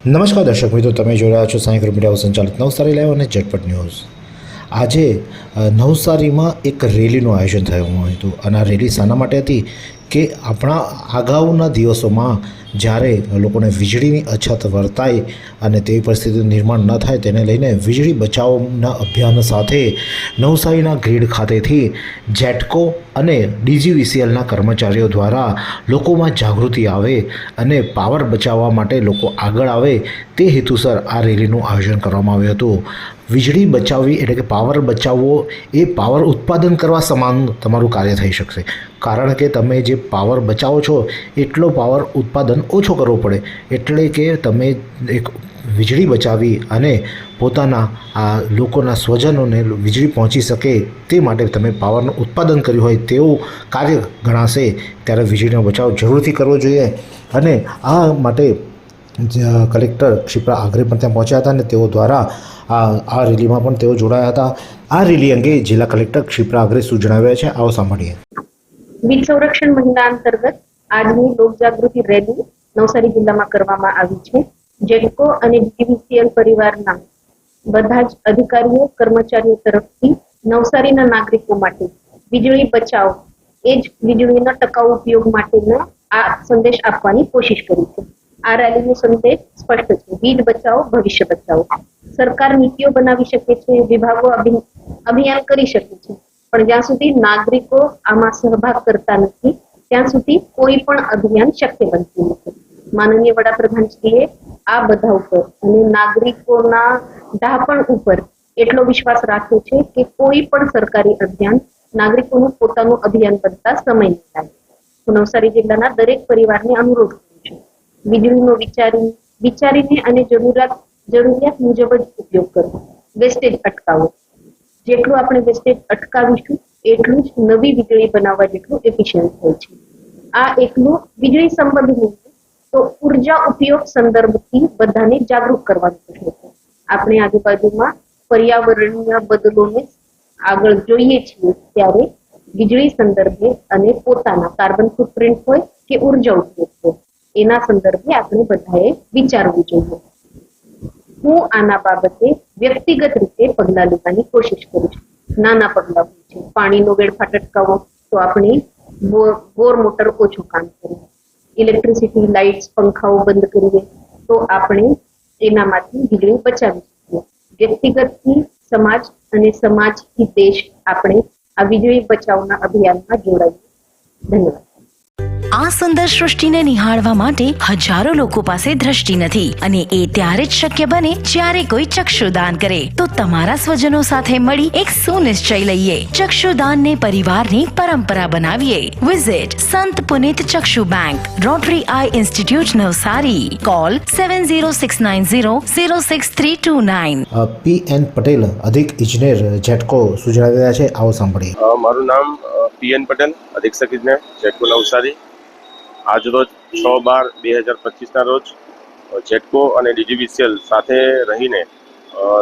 નમસ્કાર દર્શક મિત્રો, તમે જોઈ રહ્યા છો સાંઈ ગ્રુપ મીડિયા સંચાલિત નવસારી લાઈવ અને ઝટપટ ન્યૂઝ। આજે નવસારીમાં એક રેલીનું આયોજન થયું હતું અને આ રેલી શાના માટે હતી કે આપણા અગાઉના દિવસોમાં જ્યારે લોકોને વીજળીની અછત વર્તાય અને તેવી પરિસ્થિતિનું નિર્માણ ન થાય તેને લઈને વીજળી બચાવના અભિયાન સાથે નવસારીના ગ્રીડ ખાતેથી જેટકો અને ડીજીવીસીએલના કર્મચારીઓ દ્વારા લોકોમાં જાગૃતિ આવે અને પાવર બચાવવા માટે લોકો આગળ આવે તે હેતુસર આ રેલીનું આયોજન કરવામાં આવ્યું હતું। વીજળી બચાવવી એટલે કે પાવર બચાવવો એ પાવર ઉત્પાદન કરવા સમાન તમારું કાર્ય થઈ શકશે, કારણ કે તમે જે પાવર બચાવો છો એટલો પાવર ઉત્પાદન ઓછો કરવો પડે, એટલે કે તમે એક વીજળી બચાવી અને પોતાના આ લોકોના સ્વજનોને વીજળી પહોંચી શકે તે માટે તમે પાવરનું ઉત્પાદન કર્યું હોય તેવું કાર્ય ગણાશે। ત્યારે વીજળીનો બચાવ જરૂરથી કરવો જોઈએ અને આ માટે કલેક્ટર ક્ષિપ્રા આગ્રે પણ ત્યાં પહોંચ્યા હતા અને તેઓ દ્વારા આ રેલીમાં પણ તેઓ જોડાયા હતા। આ રેલી અંગે જિલ્લા કલેક્ટર ક્ષિપ્રા આગ્રે શું જણાવ્યા છે, આવો સાંભળીએ। વીજ સંરક્ષણ મહિના અંતર્ગત આજની લોક જાગૃતિ રેલી નવસારી જિલ્લામાં કરવામાં આવી છે। જેટકો અને ડીવીસીએલ પરિવારના બધા જ અધિકારીઓ કર્મચારીઓ તરફથી નવસારીના નાગરિકો માટે વીજળી બચાવ એ જ વીજળીના ટકાઉ ઉપયોગ માટેનો આ સંદેશ આપવાની કોશિશ કરી છે। આ રેલીનો સંદેશ સ્પષ્ટ છે, વીજ બચાવો ભવિષ્ય બચાવો। સરકાર નીતિઓ બનાવી શકે છે, વિભાગો અભિયાન કરી શકે છે, પણ જ્યાં સુધી નાગરિકો આમાં સહભાગ કરતા નથી ત્યાં સુધી કોઈ પણ અભિયાન શક્ય બનતું નથી। માનનીય વડાપ્રધાનશ્રીએ આ બધા ઉપર અને નાગરિકોના ડહાપણ ઉપર એટલો વિશ્વાસ રાખ્યો છે કે કોઈ પણ સરકારી અભિયાન નાગરિકોનું પોતાનું અભિયાન બનતા સમય નહીં લાગે। હું નવસારી જિલ્લાના દરેક પરિવારને અનુરોધ કરું છું, વીજળીનો વિચારીને અને જરૂરિયાત મુજબ જ ઉપયોગ કરવો, વેસ્ટેજ અટકાવો। જેટલું આપણે વેસ્ટેજ અટકાવીશું એટલું જ નવી વીજળી બનાવવા જેટલું એફિશિયન્ટ હોય છે। આ એકલું વીજળી સંબંધનું તો ઉર્જા ઉપયોગ સંદર્ભથી બધાને જાગૃત કરવાનું પ્રશ્ન છે। આપણે આજુબાજુમાં પર્યાવરણીય બદલોને આગળ જોઈએ છીએ ત્યારે વીજળી સંદર્ભે અને પોતાના કાર્બન ફૂટપ્રિન્ટ હોય કે ઉર્જા ઉપયોગ હોય એના સંદર્ભે આપણે બધાએ વિચારવું જોઈએ। હું આના બાબતે વ્યક્તિગત રીતે પગલાં લેવાની કોશિશ કરું છું। નાના પગલાં હોય છે, પાણીનો વેડફાટ અટકાવો તો આપણે બોર મોટર ઓછું કામ કરીએ, ઇલેક્ટ્રિસિટી લાઇટ્સ પંખાઓ બંધ કરીએ તો આપણે એનામાંથી વીજળી બચાવી શકીએ। વ્યક્તિગતથી સમાજ અને સમાજથી દેશ આપણે આ વીજળી બચાવના અભિયાનમાં જોડાઈએ। ધન્યવાદ। આ સુંદર સૃષ્ટિને નિહાળવા માટે હજારો લોકો પાસે દ્રષ્ટિ નથી અને એ ત્યારે જ શક્ય બને જ્યારે કોઈ ચક્ષુદાન કરે। તો તમારા સ્વજનો સાથે મળી એક સુનિશ્ચય લઈએ, ચક્ષુદાનને પરિવારની પરંપરા બનાવીએ। Visit Sant Punit Chakshu bank, Rotary eye institute Navsari. Call 7069006329। PN Patel, અધિક ઇજનેર જેટકો, શું જણાવી રહ્યા છે, આવો સાંભળીએ। મારું નામ પીએન પટેલ, અધિક્ષક ઇજનેર જેટકો નવસારી। આજરોજ 6/12/2025ના રોજ જેટકો અને ડીજીવીસીએલ સાથે રહીને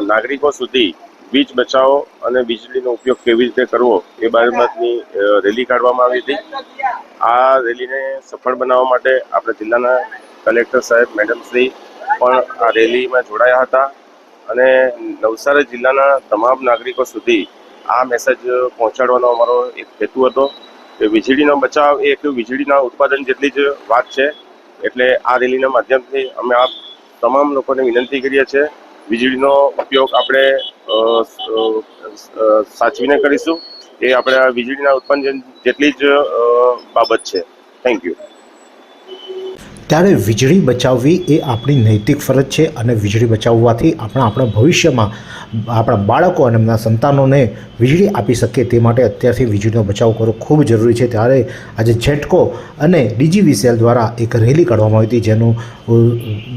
નાગરિકો સુધી વીજ બચાવો અને વીજળીનો ઉપયોગ કેવી રીતે કરવો એ બાબતની રેલી કાઢવામાં આવી હતી। આ રેલીને સફળ બનાવવા માટે આપણે જિલ્લાના કલેક્ટર સાહેબ મેડમશ્રી પણ આ રેલીમાં જોડાયા હતા અને નવસારી જિલ્લાના તમામ નાગરિકો સુધી આ મેસેજ પહોંચાડવાનો અમારો એક હેતુ હતો કે વીજળીનો બચાવ એ એક વીજળીના ઉત્પાદન જેટલી જ વાત છે। એટલે આ રેલીના માધ્યમથી અમે આ તમામ લોકોને વિનંતી કરીએ છીએ, વીજળીનો ઉપયોગ આપણે સાચવીને કરીશું, એ આપણે આ વીજળીના ઉત્પાદન જેટલી જ બાબત છે। Thank you. ત્યારે વીજળી બચાવવી એ આપણી નૈતિક ફરજ છે અને વીજળી બચાવવાથી આપણા ભવિષ્યમાં આપણા બાળકો અને એમના સંતાનોને વીજળી આપી શકીએ તે માટે અત્યારથી વીજળીનો બચાવ કરવો ખૂબ જરૂરી છે। ત્યારે આજે જેટકો અને ડીજીવીસીએલ દ્વારા એક રેલી કાઢવામાં આવી હતી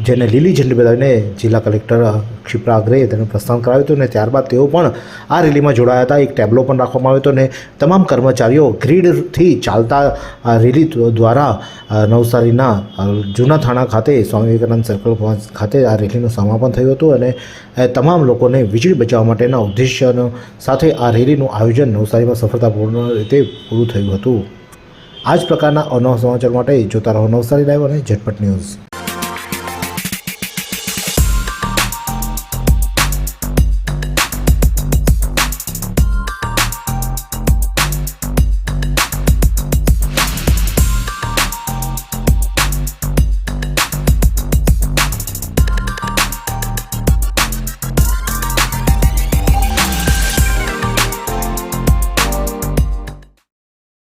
જેને લીલી ઝંડી બતાવીને જિલ્લા કલેક્ટર ક્ષિપ્રા આગ્રેએ તેનું પ્રસ્થાન કરાવ્યું હતું અને ત્યારબાદ તેઓ પણ આ રેલીમાં જોડાયા હતા। એક ટેબ્લો પણ રાખવામાં આવ્યો હતો અને તમામ કર્મચારીઓ ગ્રીડથી ચાલતા આ રેલી દ્વારા નવસારીના જૂના થાણા ખાતે સ્વામી વિવેકાનંદ સર્કલ ખાતે આ રેલીનું સમાપન થયું હતું અને તમામ લોકોને વીજળી બચાવવા માટેના ઉદ્દેશ્ય સાથે આ રેલીનું આયોજન નવસારીમાં સફળતાપૂર્ણ રીતે પૂરું થયું હતું। આ જ પ્રકારના અનવા સમાચાર માટે જોતા રહો નવસારી લાઈવ અને ઝટપટ ન્યૂઝ।